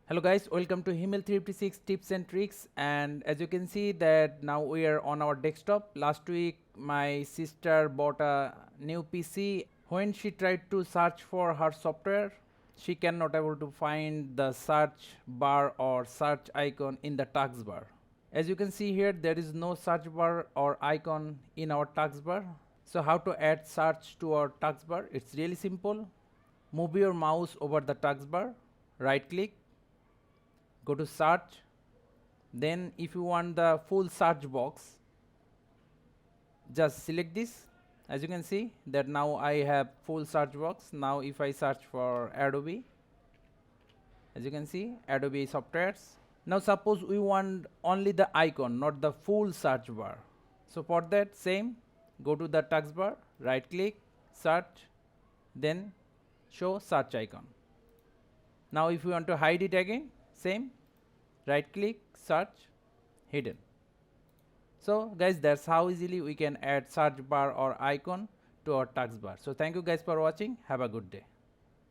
Hello guys, welcome to Himmel 356 tips and tricks. And as you can see that now we are on our desktop. Last week my sister bought a new PC. When she tried to search for her software, she cannot able to find the search bar or search icon in the taskbar. As you can see here, there is no search bar or icon in our taskbar. So how to add search to our taskbar? It's really simple. Move your mouse over the taskbar, right click, go to search, then if you want the full search box, just select this. As you can see that now I have full search box. Now if I search for Adobe, as you can see Adobe softwares. Now suppose we want only the icon, not the full search bar. So for that, same, go to the taskbar, right click, search, then show search icon. Now if you want to hide it again, same, right click, search, hidden. So guys, that's how easily we can add search bar or icon to our taskbar. So thank you guys for watching. Have a good day.